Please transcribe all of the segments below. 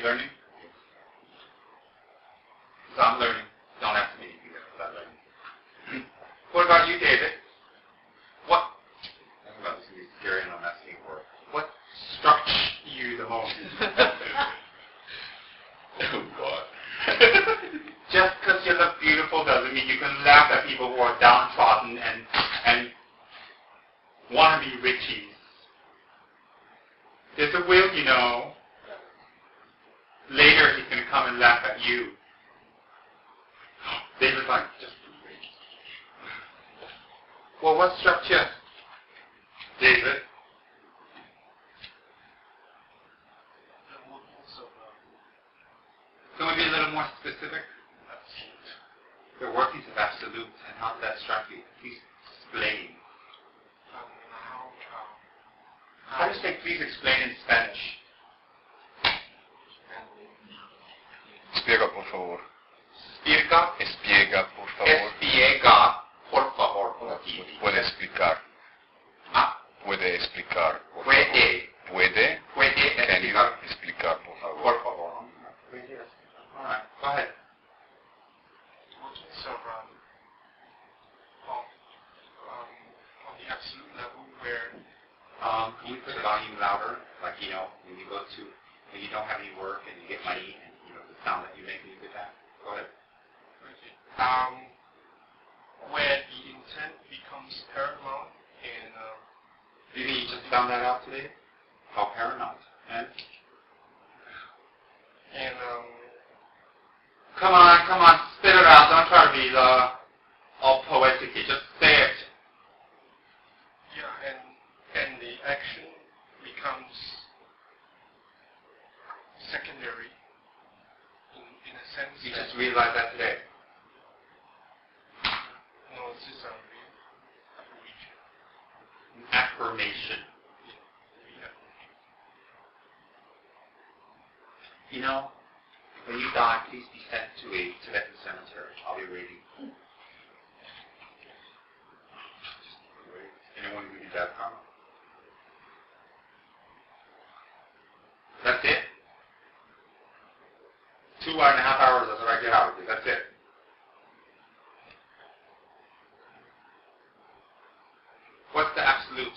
you learning? So I'm learning. Don't ask me anything about learning. What about you, David? What? I'm about this to be scary and I'm asking for what struck you the most? Oh God. Just because you look beautiful doesn't mean you can laugh at people who are downtrodden and want to be richies. There's a will, you know. Later he's going to come and laugh at you. David's like, just wait. Well, what struck you, David? Can we be a little more specific? The workings of absolute, and how did that strike you? Please explain. How do you say please explain in Spanish? Explica, por favor. Explica. Explica, por favor. Explica, por favor. Puede explicar. Ah. Puede explicar, por Puede. favor. Puede. Puede Can you explicar. explicar, por favor. Por favor. All right, go ahead. So, on the absolute level where... can we put the volume louder? Like, you know, when you go to, when you don't have any work and you get money and, you know, the sound that you make when you get that. Go ahead. Okay. Where the intent becomes paramount and... you mean you just found that out today? How paramount? And come on, spit it out. Don't try to be all poetic. Just say it. Yeah, and the action becomes secondary in a sense. You just realized that today. No, it's just a affirmation. Affirmation. Yeah. You know, when you die, please be sent to a Tibetan cemetery. I'll be waiting. Anyone who did that karma? That's it? 2.5 hours, that's what I get out of it. That's it. What's the absolute?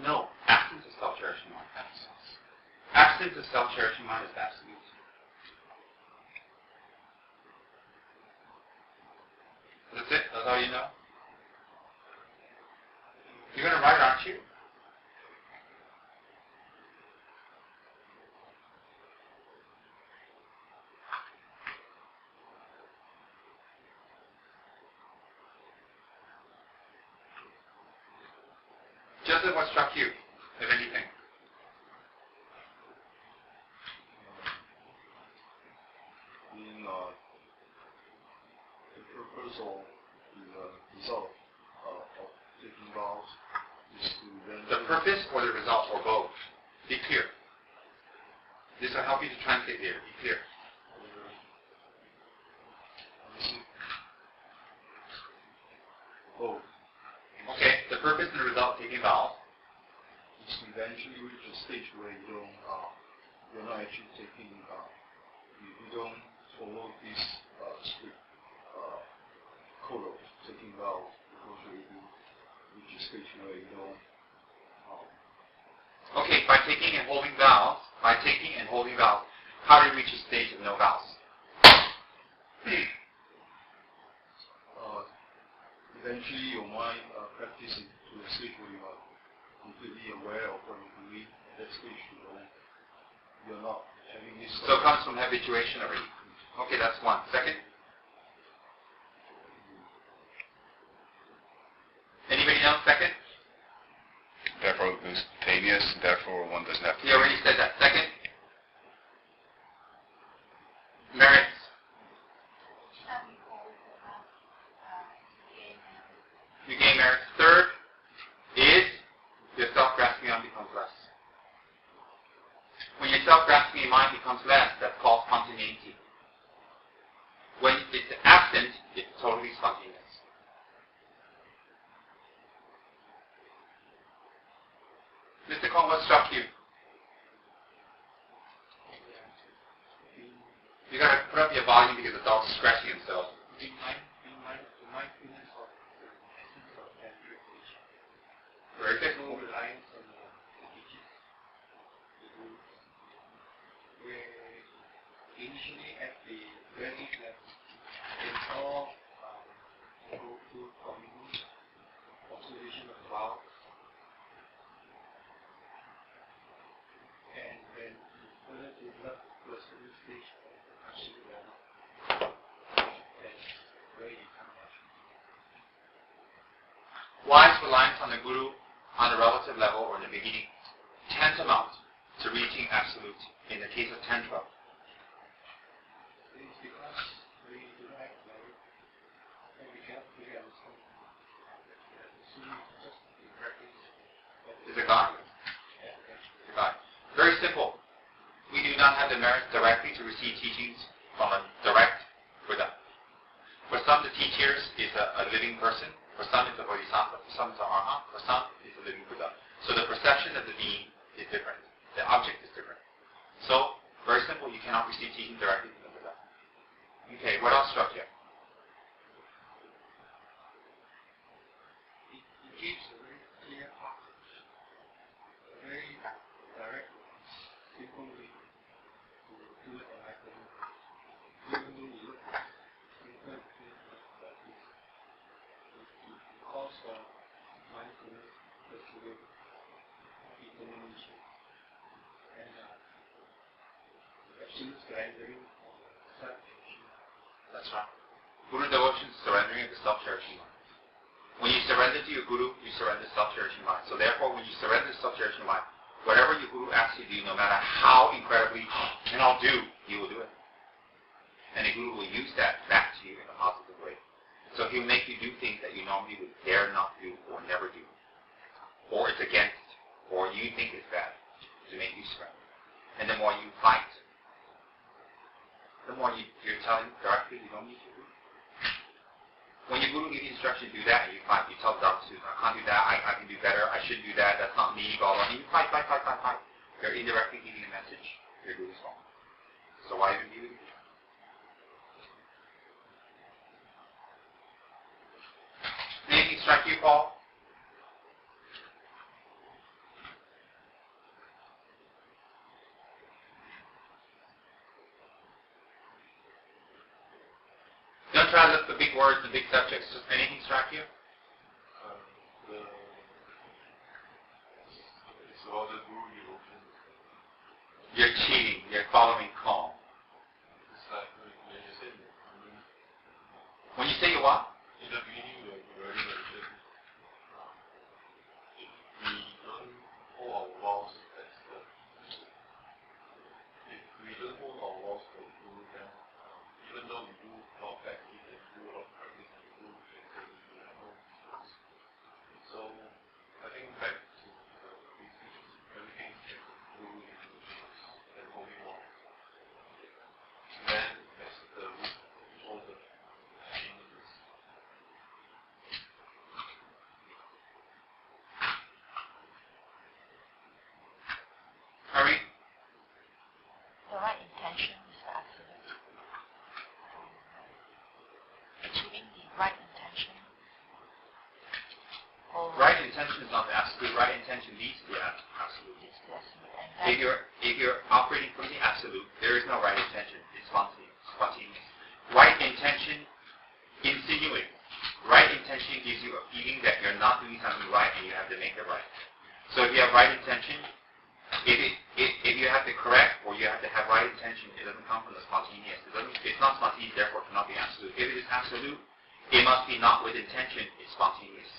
No, absence of self-cherishing mind. Absence of self-cherishing mind is absolute. That's it? That's all you know? You're going to write, aren't you? Joseph, what struck you, if anything? The purpose or the result of taking vows is to then... The purpose or the result or both? Be clear. This will help you to translate here. Be clear. Both. Okay, the purpose and the result of taking vows is to eventually reach a stage where you're not actually taking, you don't follow this strict code of taking vows, because you reach a stage where you don't. Okay, by taking and holding vows, how do you reach a stage of no vows? Eventually your mind practices to a stage where you are completely aware of what you're doing. At that stage you're not having this... So it comes from habituation already. Okay, that's one. Second? Anybody else? Second? Therefore it becomes spontaneous, therefore one doesn't have to... You already said that. Second? Merits. You gain merits. Third is your self-grasping mind becomes less. When your self-grasping mind becomes less, that's called spontaneity. When it's absent, it's totally spontaneous. Put up your volume because the dog's scratching himself. The mindfulness of the essence of that meditation. Very good. No reliance on the teachings, the rules. Where initially at the very level, it's all go through community, observation of clouds, and then further develop to a certain stage of absolute level. That's where you come natural. Wise reliance on the Guru on the relative level or in the beginning, tantamount to reaching absolute in the case of Tantra. It's because we do not have merit and we cannot fully understand. So we just practice. Is it God? Yeah. Is it God? Very simple. We do not have the merit directly to receive teachings from a direct Buddha. For some, the teachers is a living person. For some, it's a bodhisattva. For some, it's an arhat. For some, it's a living Buddha. So the perception of the being is different. The object is different. So, very simple, you cannot receive teaching directly from the Buddha. Okay, what else struck you? It gives a very clear path, a very direct, simple way to do it enlightenment. Even though you look simple like this, it calls for mindfulness, perseverance, determination, and absolute surrendering of self-cherishing. That's right. Guru devotion is surrendering of the self-cherishing mind. When you surrender to your Guru, you surrender self-cherishing mind. So therefore, when you surrender self-cherishing mind, whatever your Guru asks you to do, no matter how incredibly can all do, you will do it. And the Guru will use that back to you in a positive way. So he'll make you do things that you normally would dare not do or never do. Or it's against, or you think it's bad, to make you surrender. And the more you fight, the more you're telling directly you don't need to do. When your Guru gives you instruction to do that, and you fight, you tell the Dharma student, I can't do that, I can do better, I should do that, that's not me, blah, blah, and you fight. You're indirectly giving a message, your Guru's wrong. So why even do it? Anything strike you, Paul? Don't try to look for big words and big subjects. Just anything strike you? It's all the Guru devotion. You're cheating. You're following calm. It's like when you say, When you say you what? in the beginning we already mentioned, if we don't hold our vows as the, if we don't hold our vows for the Guru, then even though we do a lot of practice and do a lot of practice and do we have no results. So I think back to the basics, everything that the Guru introduces and holding on. Then as the root of all the changes. Harry? The right intention is absolute. Achieving the right intention. Right intention is not the absolute. Right intention leads to the absolute. Is the absolute. And If you're operating from the absolute, there is no right intention. It's spontaneous. Right intention insinuates. Right intention gives you a feeling that you're not doing something right and you have to make it right. So if you have right intention, if you have to correct or you have to have right intention, it doesn't come from the spontaneous. It's not spontaneous, therefore it cannot be absolute. If it is absolute, it must be not with intention, it's spontaneous.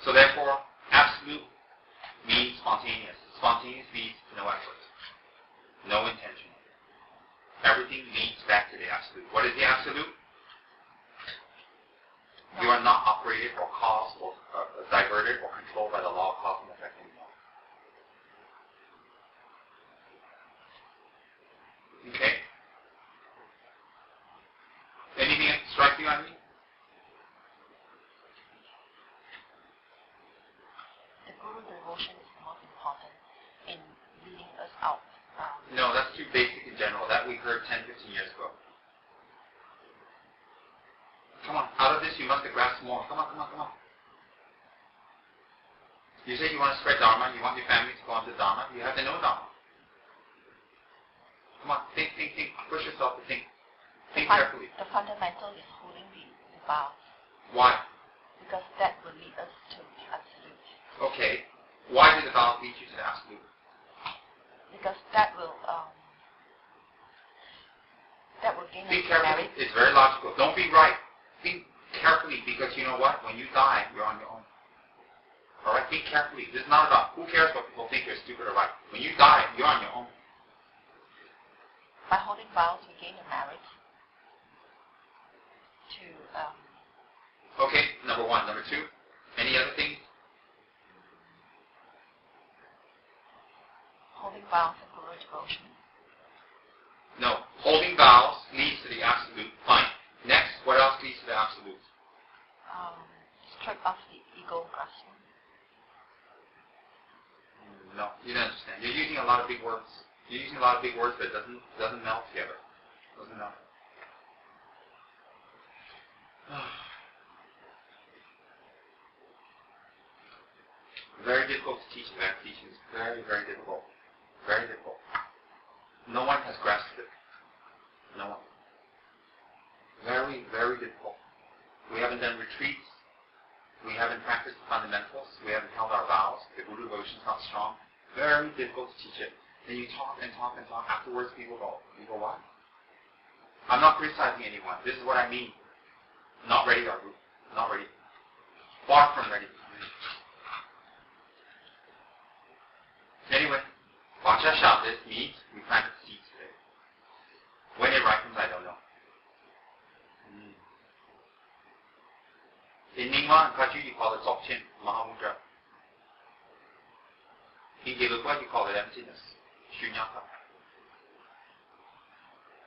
So therefore, absolute means spontaneous. Spontaneous leads to no effort, no intention. Everything leads back to the absolute. What is the absolute? You are not operated or caused or diverted or controlled by the law of cause and effect anymore. Okay? Anything strike you on me? the Guru devotion is the most important in leading us out. No, that's too basic in general. That we heard 10, 15 years ago. Come on, out of this you must have grasped more. Come on, come on, come on. You say you want to spread Dharma, you want your family to go on to Dharma, you have to know Dharma. Come on, think, think, think. Push yourself to think. Think carefully. The fundamental is holding the vows. Why? Because that will lead us to the absolute. Okay. Why do the vows lead you to the absolute? Because that will gain us Think carefully. merit. It's very logical. Don't be right. Think carefully, because you know what? When you die, you're on your own. Alright? Think carefully. This is not about who cares what people think you're stupid or right. When you die, you're on your own. By holding vows, we gain the merit to Okay, number one. Number two, any other things? holding vows and guru devotion. No. Holding vows leads to the absolute. Fine. Next, what else leads to the absolute? Strip off the ego grasping. No, you don't understand. You're using a lot of big words. You're using a lot of big words, but it doesn't melt together. Doesn't melt. Very difficult to teach that teaching. Is very, very difficult. Very difficult. No one has grasped it. No one. Very, very difficult. We haven't done retreats. We haven't practiced the fundamentals. We haven't held our vows. The guru devotion is not strong. Very difficult to teach it. Then you talk and talk and talk. Afterwards, people go, what? I'm not criticizing anyone. This is what I mean. Not ready, our group. Not ready. Far from ready. Anyway, Vacha Shabbos means we planted seeds today. When it ripens, I don't know. In Nyingma and Kachu, you call it Dzogchen, Mahamudra. In Gelugpa, you call it emptiness, Shunyata.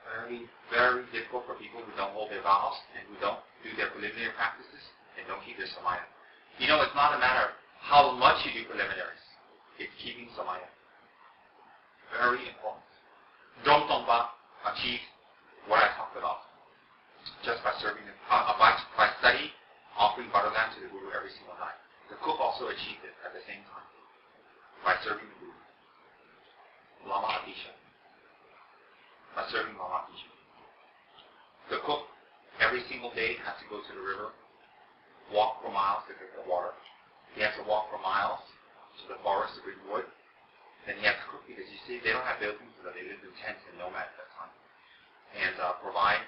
Very, very difficult for people who don't hold their vows and who don't do their preliminary practices and don't keep their samaya. You know, it's not a matter of how much you do preliminaries. It's keeping samaya. Very important. Dom Tongpa achieved what I talked about just by serving him, by study, offering butterland to the Guru every single night. The cook also achieved it at the same time by serving the Guru. Lama Adisha. By serving Lama Adisha. The cook every single day has to go to the river, walk for miles to get the water. He has to walk for miles to the forest to bring wood. Then he has to cook because you see they don't have buildings, so they lived in tents and nomad at that time. And provide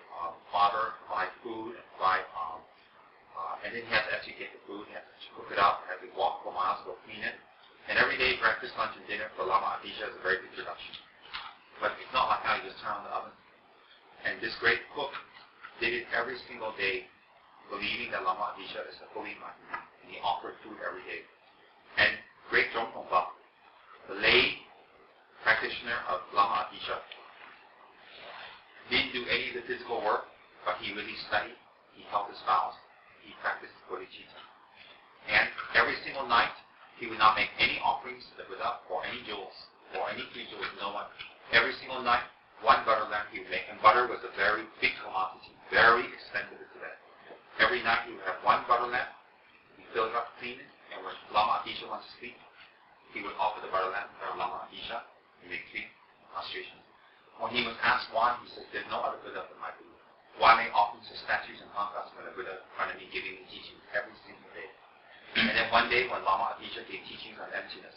fodder, provide food, and provide and then he has to actually get the food, he has to cook it up, he has to walk for miles to go clean it. And every day, breakfast, lunch, and dinner for Lama Adisha is a very big production. But it's not like how you just turn on the oven. And this great cook did it every single day, believing that Lama Adisha is a fully enlightened man. And he offered food every day. And great Dom Tongpa, the lay practitioner of Lama Adisha, didn't do any of the physical work, but he really studied, he held his vows, he practiced bodhicitta. And every single night, he would not make any offerings to the Buddha or any jewels, or any free jewels, no one. Every single night, one butter lamp he would make, and butter was a very big commodity, very expensive in Tibet. Every night he would have one butter lamp, he filled it up, clean it, and when Lama Adisha wants to sleep, he would offer the butter lamp for Lama Adisha, and make 3 prostrations. When he was asked why, he said, there's no other Buddha than my Guru. Why make offerings to statues and pancas when the Buddha in front of me giving me teachings every single day? And then one day when Lama Adisha gave teachings on emptiness,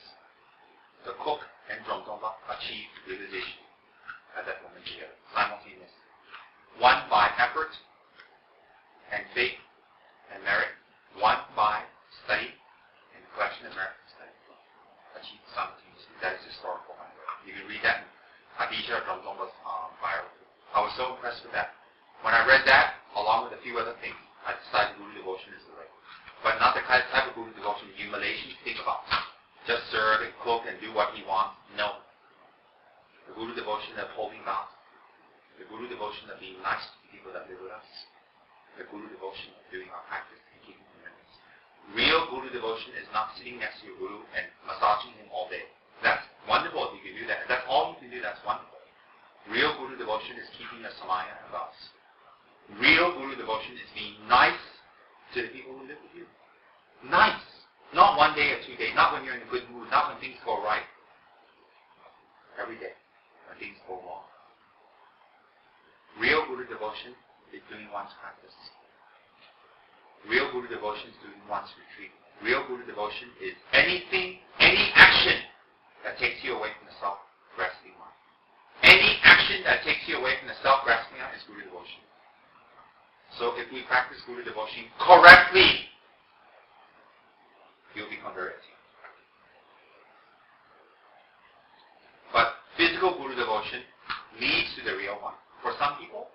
the cook and Dromtongpa achieved realization at that moment together, simultaneous. One by effort and faith and merit, one by study and collection of merit and study. Achieved simultaneously. That is historical, by the way. You can read that in Adisha Dromtongpa's biography. I was so impressed with that. When I read that, along with a few other things, I decided Guru devotion is the way. But not the type of Guru devotion you Malaysians think about. Just serve and cook and do what he wants. No. The Guru devotion of holding vows. The Guru devotion of being nice to the people that live with us. The Guru devotion of doing our practice and keeping commitments. Real Guru devotion is not sitting next to your Guru and massaging him all day. That's wonderful if you can do that. If that's all you can do, that's wonderful. Real Guru devotion is keeping the samaya and vows. Real Guru devotion is being nice to the people who live with you. Nice. Not 1 day or 2 days. Not when you're in a good mood. Not when things go right. Every day. When things go wrong. Real Guru devotion is doing one's practice. Real Guru devotion is doing one's retreat. Real Guru devotion is anything, any action that takes you away from the self-grasping mind. Any action that takes you away from the self-grasping mind is Guru devotion. So if we practice Guru devotion correctly, you'll become very attuned. But physical Guru devotion leads to the real one. For some people,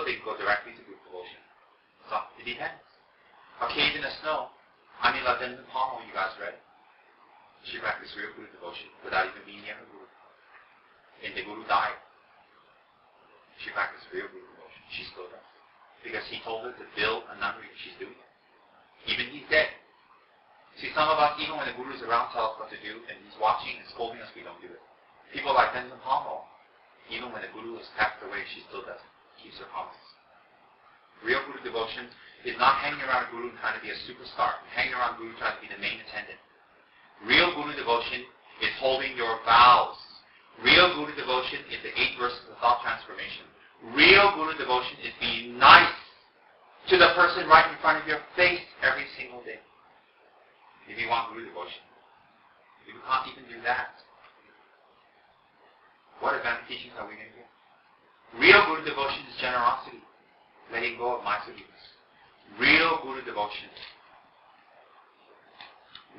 they go directly to Guru devotion. So it depends. A cave in the snow. Amila Denton Palmo, you guys read? She practiced real Guru devotion without even being near her Guru. And the Guru died. She practiced real Guru devotion. She still does. Because he told her to build a nunnery. She's doing it. Even he's dead. See, some of us, even when the Guru's around, tell us what to do, and he's watching and scolding us, we don't do it. People like Denton Palmo, even when the Guru has passed away, she still does it. Keeps her promise. Real Guru devotion is not hanging around a Guru and trying to be a superstar, hanging around Guru trying to be the main attendant. Real Guru devotion is holding your vows. Real Guru devotion is the 8 verses of thought transformation. Real Guru devotion is being nice to the person right in front of your face every single day. If you want Guru devotion. If you can't even do that, what advanced teachings are we going to get? Real Guru devotion is generosity. Letting go of miserliness. Real Guru devotion.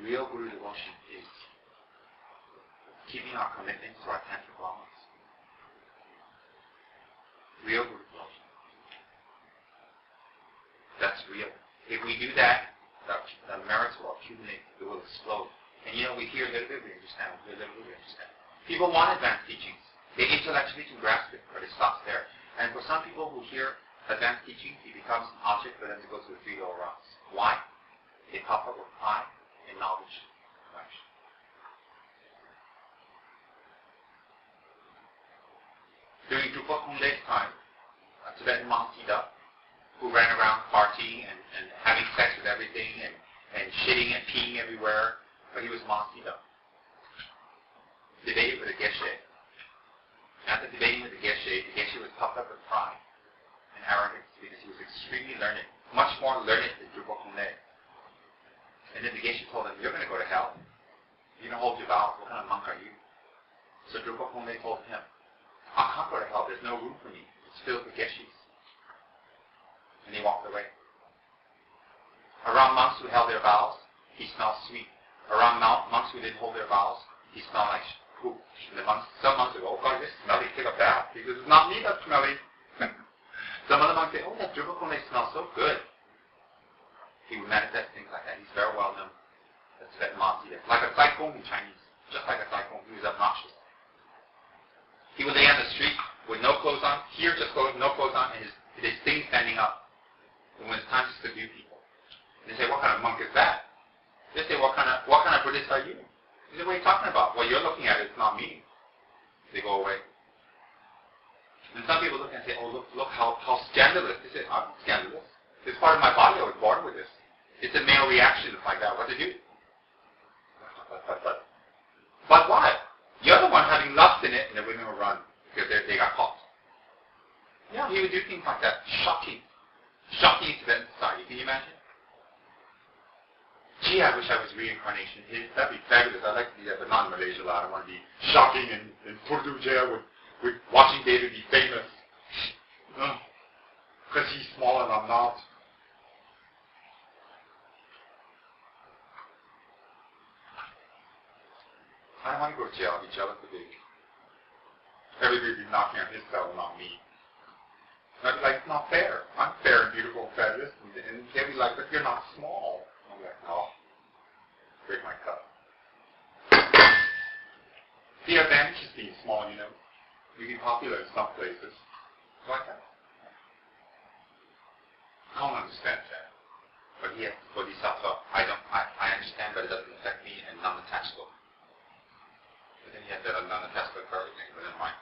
Real Guru devotion is keeping our commitments to our tantric laws. Real Guru devotion. That's real. If we do that, the merits will accumulate. It will explode. And we hear a little bit, we understand. We hear a little bit, we understand. People want advanced teachings. They intellectually can grasp it, but it stops there. And for some people who hear advanced teachings, it becomes an object for them to go through the 3 lower rounds. Why? They pop up with pride and knowledge. During Drupa Kunde's time, a Tibetan monk Sita, who ran around partying and having sex with everything and shitting and peeing everywhere, but he was monk Sita. Debated with a Geshe. After debating with the Geshe was puffed up with pride and arrogance because he was extremely learned, much more learned than Drupa Kunde. And then the Geshe told him, you're going to go to hell. You don't hold your vows. What kind of monk are you? So Drupa Kunde told him, I can't go to hell. There's no room for me. It's filled with Geshes. And he walked away. Around monks who held their vows, he smelled sweet. Around monks who didn't hold their vows, he smelled like poop. And some monks would go, oh God, this is smelly, take a bath. He goes, it's not me that's smelly. Some other monks say, oh, that Drupa Kunde smells so good. He would manifest things like that. He's very well known. That's Tibetan monk. Like a saikong in Chinese. Just like a saikong. He was obnoxious. He would lay on the street with no clothes on, here just clothes, no clothes on, and his thing standing up. And when it's time to subdue people, they say, what kind of monk is that? They say, what kind of Buddhist are you? He said, what are you talking about? What you're looking at is not me. They go away. And some people look and say, oh, look how scandalous. They say, I'm not scandalous. It's part of my body. I was born with this. It's a male reaction. It's like that. What to do? But what? You're the one having lust in it, and the women will run because they got caught. Yeah, he would do things like that. Shocking. Shocking in Tibetan society. Can you imagine? Gee, I wish I was reincarnation. That'd be fabulous. I'd like to be that, but not in Malaysia. I don't want to be shocking in Purdu jail with watching David be famous. Because he's small and I'm not. I don't want to go to jail. I'll be jealous of it. Everybody would be knocking on his cell, not me. And I'd be like, it's not fair. I'm fair and beautiful and fabulous. And they'd be like, but you're not small. I'll be like, oh, break my cup. The advantage is being small, You be popular in some places. Like that. I don't understand that. But he has bodhisattva. I understand, but it doesn't affect me and non-attachable. But then he has that non-attachable for everything, but never mind.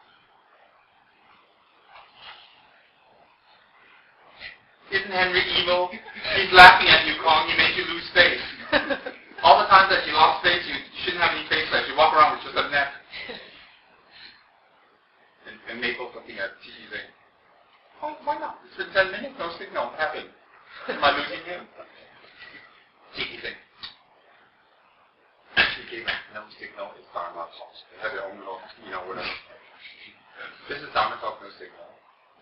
Isn't Henry evil? He's laughing at you, Kong. He made you lose face. All the times that you lost face, you shouldn't have any face left. You walk around with just a neck. And Maple's looking at TV saying, oh, why not? It's been 10 minutes, no signal. What happened? Am I losing him? Tiki saying, she gave me no signal. It's Dharma Talk. They have their own little, whatever. This is Dharma Talk, no signal.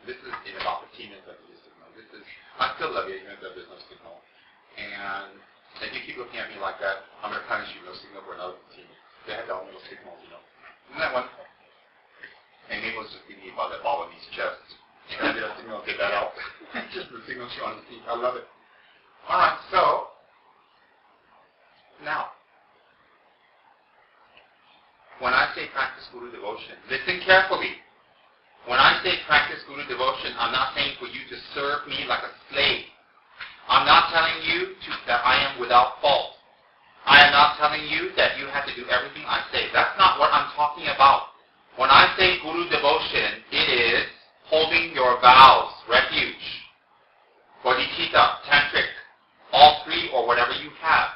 This is in about 15 minutes of the signal. This is, I still love you even though there's no signal. And if you keep looking at me like that, I'm going to punish you, no signal for another 15 minutes. They have their own little signals, Isn't that wonderful? And Mabel's just thinking about that ball in his chest. And I did a signal, get that out. Just the signal she wanted to see. I love it. Alright, so, now, when I say practice Guru devotion, listen carefully. When I say practice Guru devotion, I'm not saying for you to serve me like a slave. I'm not telling you that I am without fault. I am not telling you that you have to do everything I say. That's not what I'm talking about. When I say Guru devotion, it is holding your vows, refuge, bodhicitta, tantric, all three or whatever you have.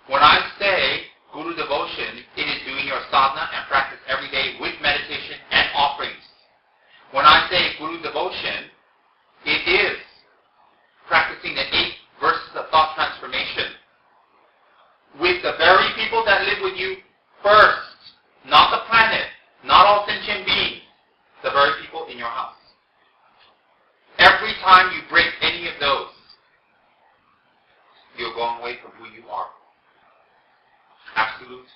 When I say Guru devotion, it is doing your sadhana and practice every day with meditation and offerings. When I say Guru devotion, it is practicing the 8 verses of thought transformation with the very people that live with you first, not the planet, not all sentient beings, the very people in your house. Every time you break any of those, you're going away from who you are. Absolute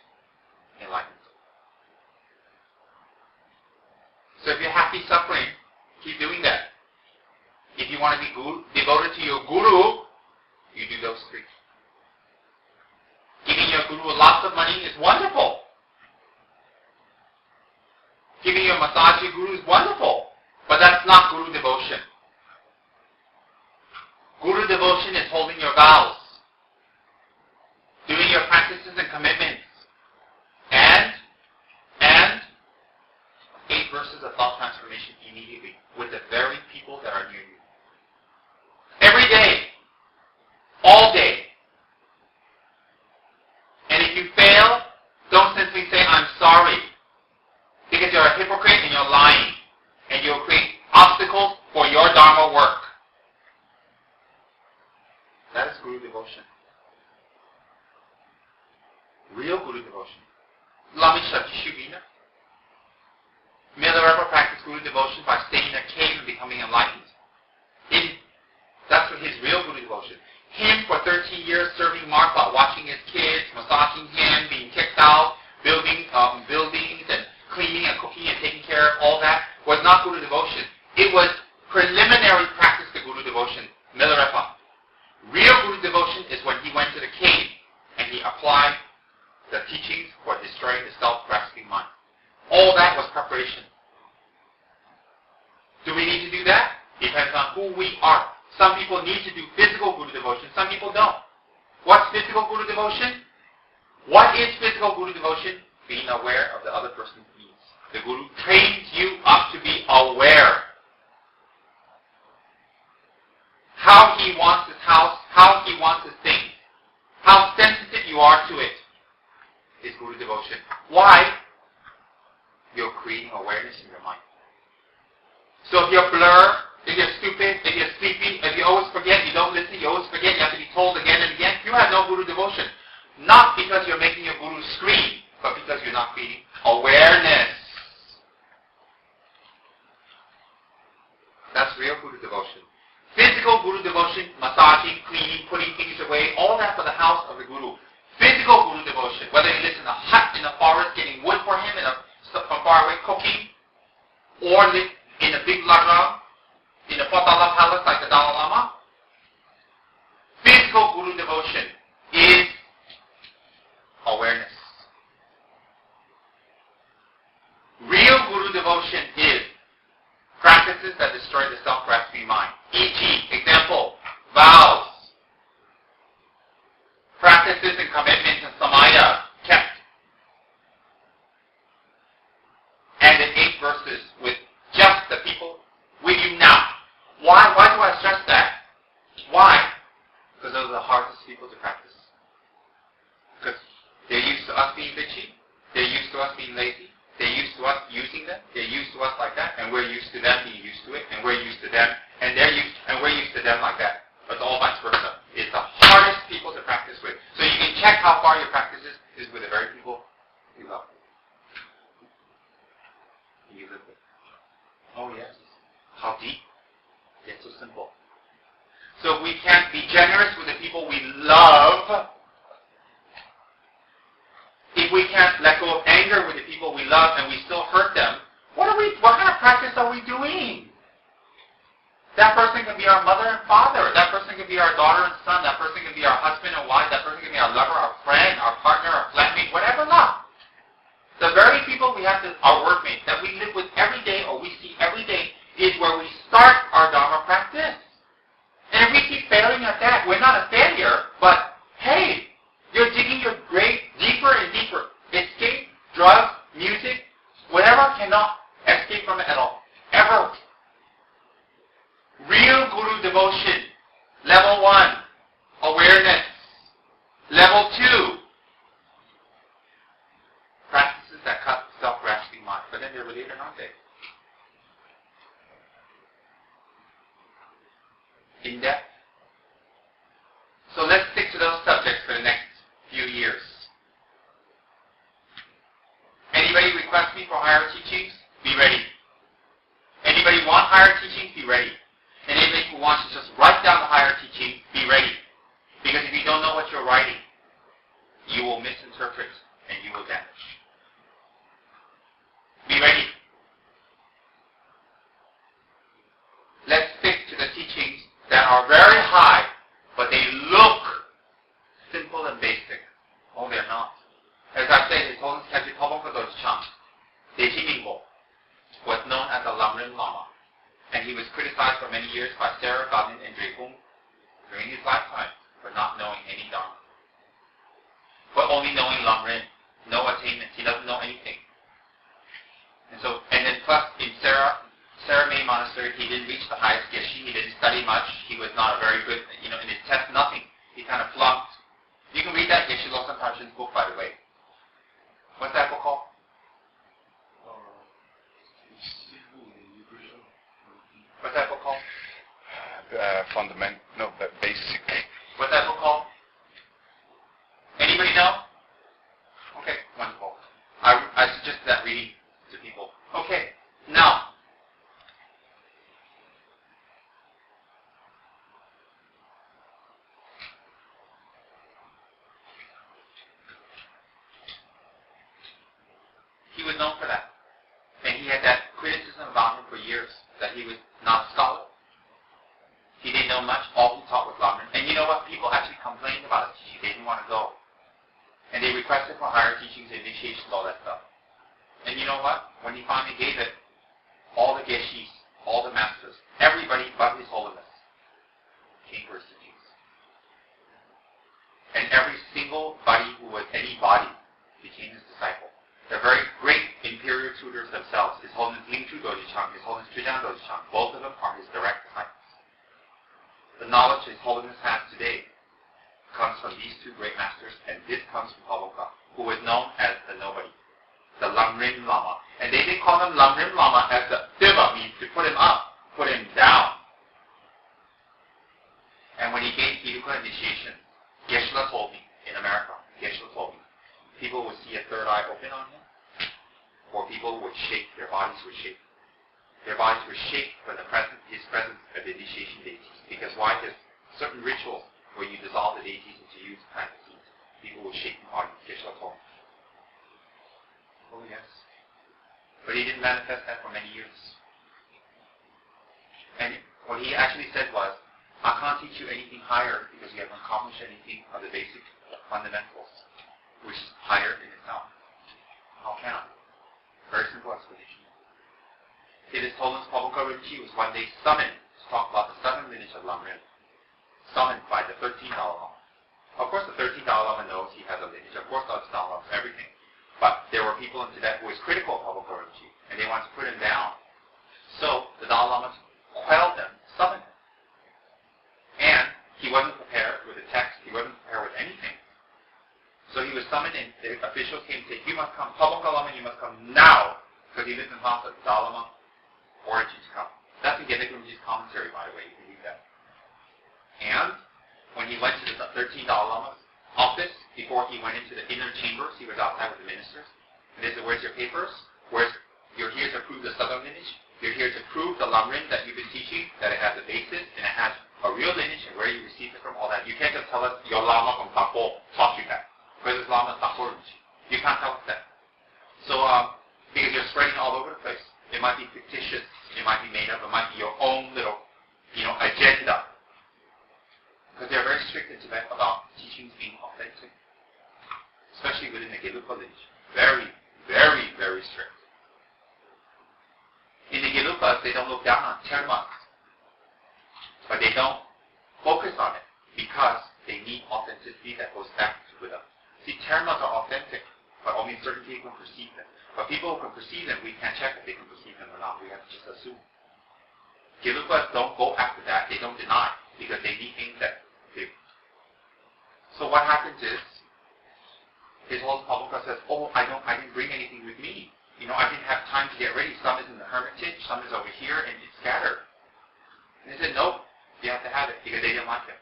enlightenment. So if you're happy suffering, keep doing that. If you want to be devoted to your guru, you do those 3. Giving your guru lots of money is wonderful. Giving your massage guru is wonderful, but that's not guru devotion. Guru devotion is holding your vows, doing your practices and commitments, and 8 verses of thought transformation immediately with the very people that are near you. Every day, all day. And if you fail, don't simply say, I'm sorry. Because you're a hypocrite and you're lying. And you'll create obstacles for your Dharma work. That is Guru devotion. Real Guru devotion. Dorje Shugden. Milarepa practiced Guru devotion by staying in a cave and becoming enlightened. That's his real Guru devotion. Him for 13 years serving Martha, watching his kids, massaging him, being kicked out, building buildings and cleaning and cooking and taking care of all that was not Guru devotion. It was preliminary practice to Guru devotion, Milarepa. Real Guru devotion is when he went to the cave and he applied the teachings for destroying the self-grasping mind. All that was preparation. Do we need to do that? Depends on who we are. Some people need to do physical Guru devotion, some people don't. What's physical Guru devotion? What is physical Guru devotion? Being aware of the other person's needs. The Guru trains you up to be aware. How he wants his house, how he wants his things. How sensitive you are to it is Guru devotion. Why? You're creating awareness in your mind. So if you're blur, if you're stupid, if you're sleepy, if you always forget, you don't listen, you always forget, you have to be told again and again, you have no Guru devotion. Not because you're making your Guru scream, but because you're not creating awareness. That's real Guru devotion. Physical Guru devotion, massaging, cleaning, putting things away, all that for the house of the Guru. Physical Guru devotion, whether he lives in a hut in the forest getting wood for him from far away cooking, or live in a big lagam, in a Potala palace like the Dalai Lama. Physical Guru devotion is awareness. Real Guru devotion is practices that destroy the self-grasping mind. E.g., example, vows, practices and commitments and samaya kept. And the 8 verses with just the people with you now. Why do I stress that? people to practice. Because they're used to us being bitchy. They're used to us being lazy. They're used to us using them. They're used to us like that. And we're used to them being used to it. And we're used to them. And we're used to them like that. But it's all vice versa. It's the hardest people to practice with. So you can check how far your practice is with the very people you love. You live with. Oh yes. How deep? Yet so simple. So if we can't be generous with the people we love, if we can't let go of anger with the people we love and we still hurt them, what kind of practice are we doing? That person can be our mother and father. That person can be our daughter and son. That person can be our husband and wife. That person can be our lover, our friend, our partner, our flatmate, whatever love. The very people we have, our workmates, that we live with every day or we see every day, is where we start our Dharma practice. And if we keep failing at that, we're not a failure, but hey, you're digging your grave deeper and deeper. Escape, drugs, music, whatever cannot escape from it at all. Ever. Real Guru devotion. Level 1, awareness. Level 2, practices that cut self-grasping mind. But then they're related, aren't they? In depth. So let's stick to those subjects for the next few years. Anybody request me for higher teachings? Be ready. Anybody want higher teachings? Be ready. And anybody who wants to just write down the higher teaching, be ready. Because if you don't know what you're writing, you will misinterpret and you will damage. Be ready. Let's stick to the teachings that are very high, but they look simple and basic. Oh, they're not. As I said, His Holiness Kajit Tobongpa Dorje Shugden, Dejimingbo, was known as the Lamrim Lama. And he was criticized for many years by Sarah, Godin, and Drepung during his lifetime for not knowing any Dharma. But only knowing Lamrim, no attainments. He doesn't know anything. And then plus in Sarah May Monastery, he didn't reach the highest geshe. He didn't study much. He was not a very good, in his test, nothing. He kind of flunked. You can read that Geshe Losam Parshan's book, by the way. What's that book called? What's that book called? Basic. What's that book called? Anybody know? Okay, wonderful. I suggest that reading to people. Okay, now. He was known for that. And he had that criticism about him for years, that he was not a scholar. He didn't know much. All he taught was Lamrim. And you know what? People actually complained about his teaching. They didn't want to go. And they requested for higher teachings, initiations, all that stuff. And you know what? When he finally gave it, all the geshis, all the masters, everybody but His Holiness came for his teachings. And every single body who was any body became his disciple. They're very great inferior tutors themselves. His Holiness Lingchu Dorje Shugden, His Holiness Trijang Dorje Shugden, both of them are his direct disciples. The knowledge His Holiness has today comes from these two great masters, and this comes from Pabongka, who was known as the nobody, the Lamrim Lama. And they didn't call him Lamrim Lama as the Diva means to put him up, put him down. And when he gave Iruka initiation, Geshe-la told me, in America, Geshe-la told me, people would see a third eye open on him, or people would shake, their bodies would shake. Their bodies were shake for his presence at the initiation deities. Because why? There's certain rituals where you dissolve the deities into you to plant the seeds. People would shake the body. Geshe-la told me. Oh yes. But he didn't manifest that for many years. And what he actually said was, I can't teach you anything higher because you haven't accomplished anything of the basic fundamentals, which is higher in itself. How can I? Very simple explanation. His Holiness Pabongka Rinpoche was one day summoned to talk about the southern lineage of Lamrim, summoned by the 13th Dalai Lama. Of course, the 13th Dalai Lama knows he has a lineage. Of course, the Dalai Lama knows everything. But there were people in Tibet who was critical of Pabongka Rinpoche, and they wanted to put him down. So the Dalai Lama quelled them, summoned him. And he wasn't prepared with a text. He wasn't prepared and the officials came and said, you must come, Pabongka Lama, you must come now, because he lives in Lhasa. The Dalai Lama ordered you to come. That's in Genekumji's commentary, by the way, you can read that. And when he went to the 13 Dalai Lama's office, before he went into the inner chambers, he was outside with the ministers, and they said, where's your papers? You're here to prove the southern lineage. You're here to prove the Lamrim that you've been teaching, that it has a basis, and it has a real lineage, and where you received it from, all that. You can't just tell us your Lama from Tapo taught you that. Because this Lama is Tapo. You can't tell us that. So, because you're spreading all over the place. It might be fictitious, it might be made up, it might be your own little, agenda. Because they're very strict in Tibet about teachings being authentic. Especially within the Gelugpa lineage. Very, very, very strict. In the Gelugpas, they don't look down on termas. But they don't focus on it because they need authenticity that goes back to Buddha. See, termas are authentic, but only certain people can perceive them. But people who can perceive them, we can't check if they can perceive them or not. We have to just assume. Gelugpas don't go after that. They don't deny because they need things that they... So what happens is, His Holiness Pabongka says, I didn't bring anything with me. I didn't have time to get ready. Some is in the hermitage, some is over here, and it's scattered. And they said, no, you have to have it, because they didn't like it.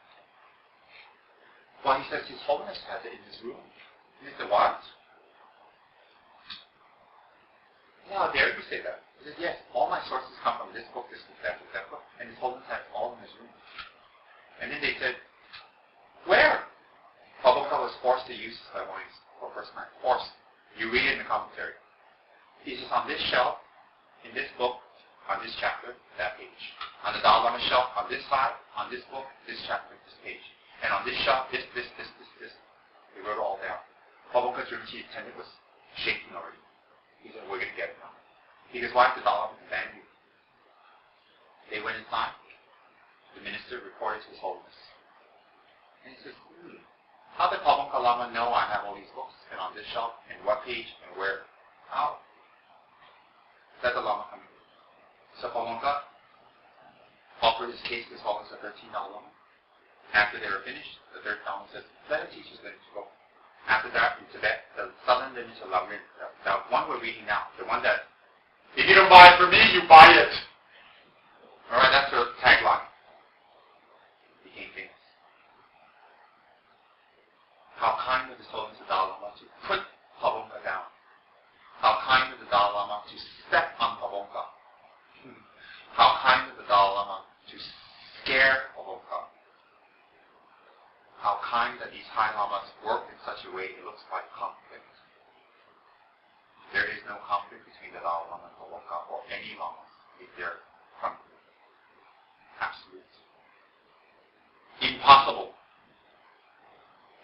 Well, he says, His Holiness has it in his room. And they said, what? Yeah, how dare you say that? He said, yes, all my sources come from this book, that book, and His Holiness has it all in his room. And then they said, where? Pabongka was forced to use his clairvoyance for the first time. Forced. You read it in the commentary. He says, on this shelf, in this book, on this chapter, that page. On the Dalai Lama shelf, on this side, on this book, this chapter, this page. And on this shelf, this. They wrote it all down. Pabongka's Rinpoche's attendant was shaking already. He said, we're going to get it now. Because why did the Dalai Lama command you? They went inside. The minister reported to His Holiness. And he says, how did Pabongka Lama know I have all these books? And on this shelf, and what page, and where? How? That's the Lama coming. So Pabongka offered his case to His Holiness the 13th Dalai Lama. After they were finished, the third Dalai Lama says, let the teachers let you go. After that, in Tibet, the southern lineage of Lamrim, the one we're reading now, the one that, if you don't buy it from me, you buy it. Alright, that's her tagline. Became famous. How kind of His Holiness the Dalai Lama to put Pabongka down. How kind of the Dalai Lama to step on Pabongka. How kind of the Dalai Lama to scare Pabongka. How kind that these high lamas work in such a way it looks like conflict. There is no conflict between the Dalai Lama and Pabongka or any lamas if they're from absolute. Impossible.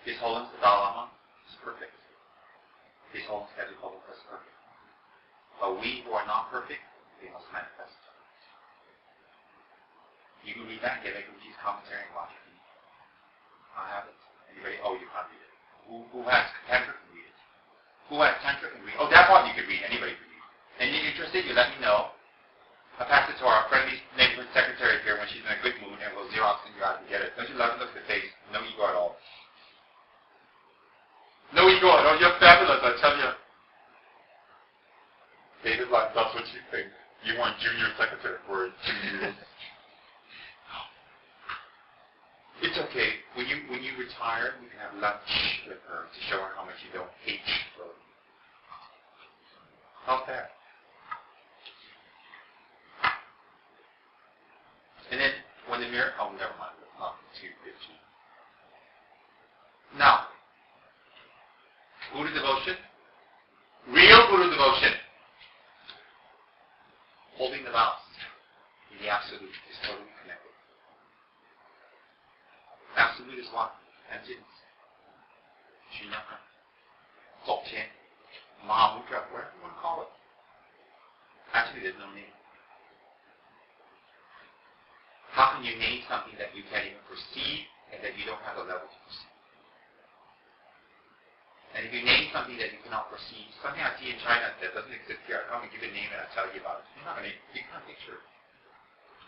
His Holiness the Dalai Lama is perfect. His Holiness Heavenly Pabongka is perfect. But we who are not perfect, we must manifest. You can read that, get Genekumji's commentary and watch it. I have it. Anybody? Oh, you can't read it. Who has Tantra can read it. Who has Tantra can read it. Oh, that one you can read. Anybody can read it. And you're interested, you let me know. I'll pass it to our friendly neighborhood secretary here when she's in a good mood, and we'll Xerox and you out and get it. Don't you love it? Look at the face. No ego at all. No ego at all. You're fabulous, I tell you. David, like, that's what you think. You want junior secretary for 2 years. It's okay. When you retire, you can have lunch with her to show her how much you don't hate her. How's that? And then when the mirror, oh, never mind. It's not too bitchy. Now, Buddha devotion, real Buddha devotion, holding the vows in the Absolute is totally connected. Absolute is what? Emptiness. Shunyaka. Dzogchen. Mahamudra. Whatever you want to call it. Actually, there's no name. How can you name something that you can't even perceive and that you don't have a level to perceive? And if you name something that you cannot perceive, something I see in China that doesn't exist here, I come and give a name and I tell you about it. You can't picture it.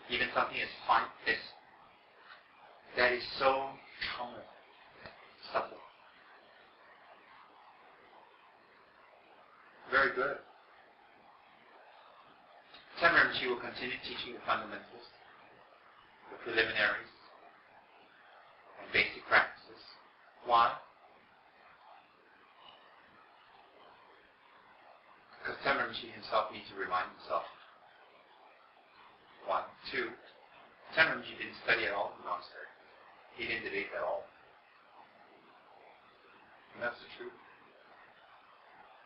Even something as fine as that is so subtle. Very good. Tenma Rinpoche will continue teaching the fundamentals, the preliminaries, and basic practices. Why? Because Tenma Rinpoche himself needs to remind himself. 1. 2. Tenma Rinpoche didn't study at all in the monastery. He didn't debate at all. And that's the truth.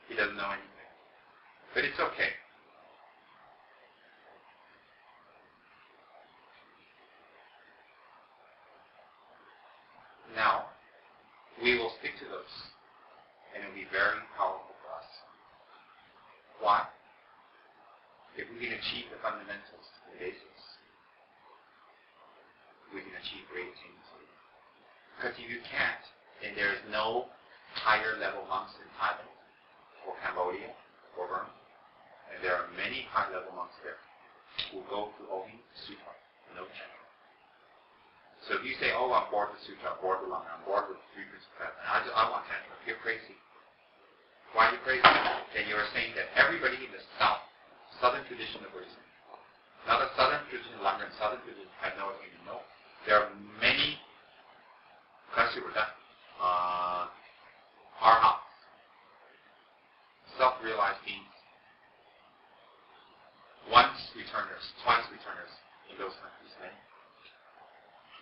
He doesn't know anything. But it's okay. Now, we will stick to those, and it will be very powerful for us. Why? If we can achieve the fundamentals, the basics, we can achieve great attainments. Because if you can't, then there is no higher level monks in Thailand, or Cambodia, or Burma. And there are many high level monks there who go to Ohi Sutra, no chance. So if you say, oh, I'm bored with Sutra, I'm bored with Lama, I'm bored with Three Principles, and I want Tantra, you're crazy. Why are you crazy? Then you are saying that everybody in the southern tradition of Buddhism, not the southern tradition of Lama and southern tradition, I know what you know. There are many arhats, self-realized beings, once returners, twice returners in those countries,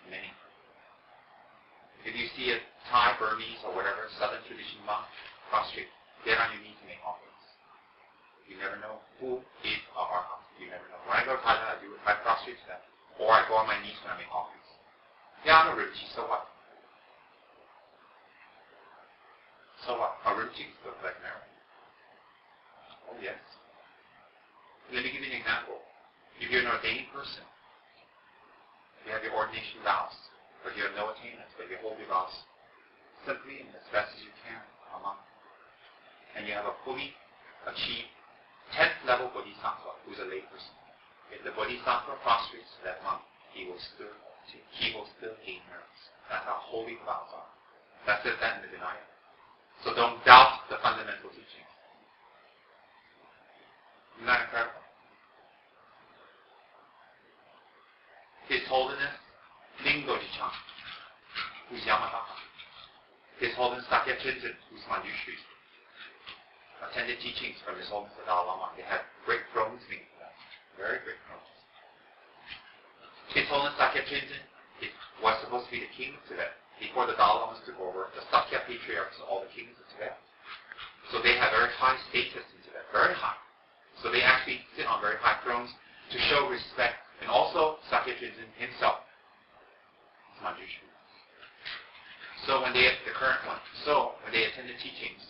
many. If you see a Thai, Burmese, or whatever, southern tradition monk, prostrate, get on your knees and make offerings. You never know who is a arhat. You never know. When I go to Thailand, I prostrate to them. Or I go on my knees when I make offerings. Yeah, I'm a Rinpoche, so what? So what? A Rinpoche looks like marriage. Oh yes. Let me give you an example. If you're an ordained person, you have your ordination vows, but you have no attainments, but you hold your vows simply and as best as you can, a monk. And you have a fully achieved 10th level bodhisattva who's a lay person. If the bodhisattva prostrates to that monk, he will still gain merits. That's how holy the vows are. That says that in the Vinaya. So don't doubt the fundamental teachings. Isn't that incredible? His Holiness Lingojichang, who's Yamataka. His Holiness Sakya Trinzen, who's Manjushri, attended teachings from His Holiness the Dalai Lama. They had great thrones being for them. Very great thrones. His Holiness Sakya Trinzen was supposed to be the king of Tibet. Before the Dalai Lamas took over, the Sakya patriarchs are all the kings of Tibet. So they have very high status in Tibet, very high. So they actually sit on very high thrones to show respect. And also, Sakya Trinzen himself is Manjushri. So when they attended teachings,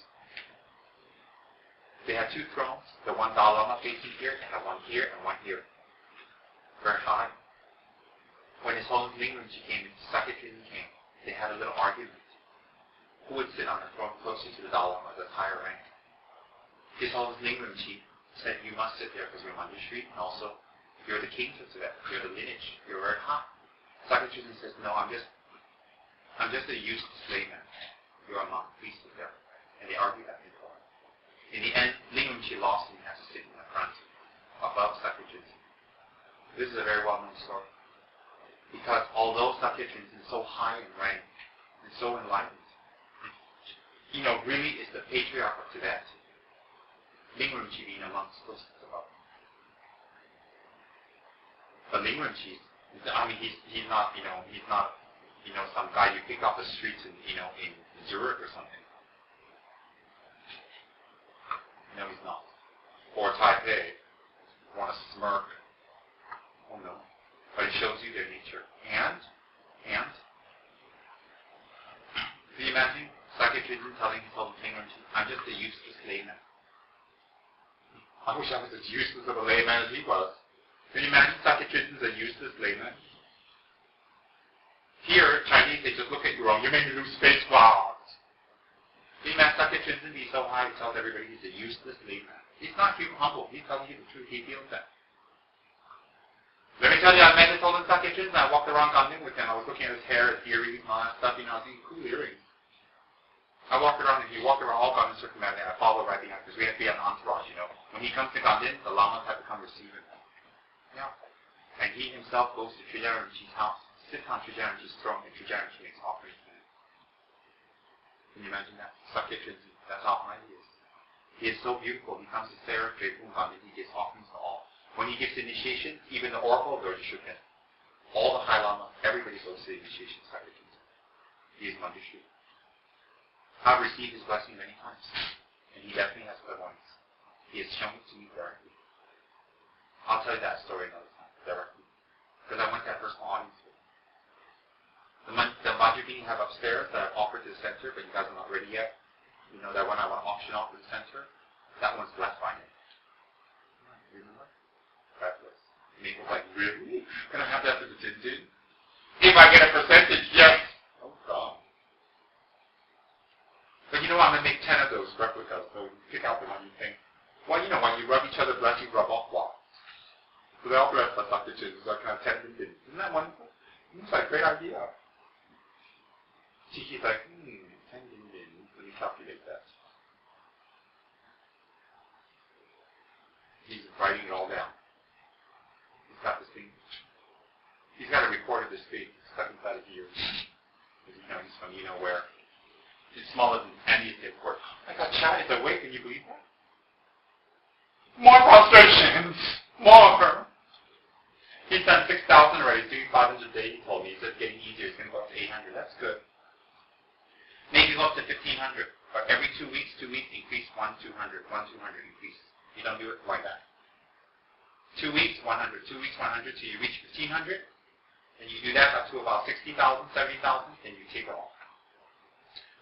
they had two thrones, the one Dalai Lama facing here, they had one here and one here. Very high. When His Holiness Rinpoche came, Sakya Trinzen came, they had a little argument. Who would sit on the throne closest to the Dalai Lama, the higher rank? His Holiness Rinpoche said, you must sit there because you're Manjushri, and also you're the kings of Tibet. You're the lineage. You're very high. Sakya Trinzen says, no, I'm just a useless layman. You're a monk. Please sit there. And they argue back and forth. In the end, Rinpoche lost and he has to sit in the front above Sakya Trinzen. This is a very well-known story. Because although Sakya Trinzen is so high in rank and so enlightened, really is the patriarch of Tibet, Rinpoche being a monk still sits above. But Rinpoche, he's not some guy you pick off the streets in Zurich or something. No, he's not. Or Taipei, want to smirk. Oh no. But it shows you their nature. And, can you imagine Sakya Trinzen telling Rinpoche, I'm just a useless layman. I wish I was as useless of a layman as he was. Can you imagine Sakya Trinzen's a useless layman? Here, Chinese, they just look at you wrong. You made me lose space. Wow. Can you imagine Sakya Trinzen be so high he tells everybody he's a useless layman? He's not humble. He's telling you the truth. He feels that. Let me tell you, I met His Holiness Sakya Trinzen. I walked around Gandhi with him. I was looking at his hair, his earrings, and all that stuff. I was thinking, cool earrings. I walk around, if you walk around all Ganden circumambulance, I follow right behind, because we have to be an entourage, you know. When he comes to Ganden, the lamas have to come receive him. Yeah. And he himself goes to Trijaranji's house, sits on Trijaranji's throne, and Trijaranji makes offerings to him. Can you imagine that? Sakyajanji, that's how high he is. He is so beautiful, he comes to Sarah, Drepung Ganden, he gives offerings to all. When he gives initiation, even the oracle of Dorje Shugden, all the high lama, everybody goes to the initiation, Sakyajanji. He is Manjushri. I've received his blessing many times, and he definitely has good ones. He has shown it to me directly. I'll tell you that story another time, directly. Because I went to that personal audience with him. The Manjugini have upstairs that I've offered to the center, but you guys are not ready yet. You know that one I want to auction off to the center? That one's blessed by him. Remember? Fabulous. Maple's like, really? Can I have that for the Jinjin? If I get a percentage, yes! Oh, God. But you know what, I'm going to make 10 of those replicas, so pick out the one you think. Well, you know, when you rub each other bless, you rub off what? So they all bless us like the Jinjin, so I can have 10 Jinjin. Isn't that wonderful? It's like a great idea. Chiki's like, 10 Jinjin. Let me calculate that. He's writing it all down. He's got this thing. He's got a report of this thing stuck inside his ears. Because you know he's from you know where. It's smaller than any of the report. I got Chad is awake, can you believe that? More prostrations! More! He's done 6,000 already, he's doing 500 a day, he told me. He said it's getting easier, he's going to go up to 800. That's good. Maybe go up to 1,500. But every 2 weeks, increase 1,200, 1,200 increase. You don't do it like that. 2 weeks, 100, 2 weeks, 100, till you reach 1,500. And you do that up to about 60,000, 70,000, then you taper off.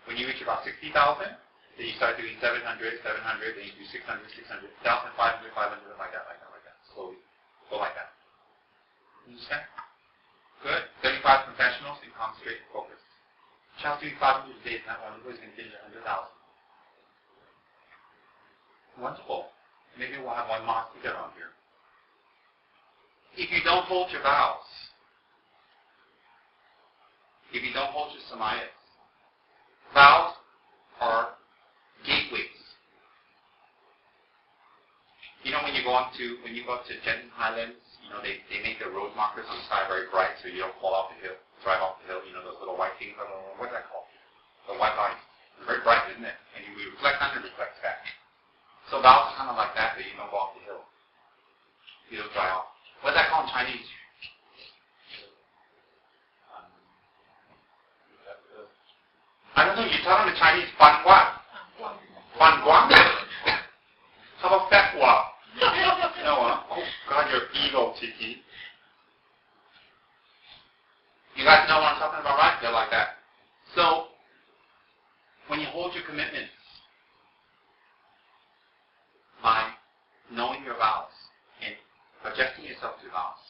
When you reach about 60,000, then you start doing 700, 700, then you do 600, 600, 1,500, 500, like that. Slowly. Go like that. Understand? Good. 35 professionals and concentrate and focus. Child's doing 500 a day is not one. He's going to finish 100,000. Wonderful. Maybe we'll have one mosque to get on here. If you don't hold your vows, if you don't hold your samayas, vows are gateways. You know when you go up to Genton Highlands, you know they make the road markers on the side very bright so you don't fall off the hill, drive off the hill. You know those little white things. What's that called? The white lights. It's very bright, isn't it? And you reflect on it, reflects back. So vows are kind of like that, but you don't go off the hill. You don't dry off. What's that called in Chinese? I don't know, you tell them in Chinese, Fan Guan. Fan Guan? How about Fat Hua? No, oh God, you're evil, Tiki. You guys know what I'm talking about, right? They're like that. So, when you hold your commitments by knowing your vows and adjusting yourself to vows,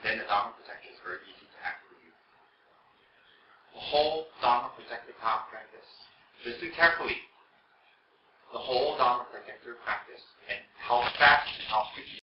then the Dharma Protector is very easy to act with you. The whole Dharma Protector power practice, listen carefully, the whole Dharma Protector practice and how fast and how quickly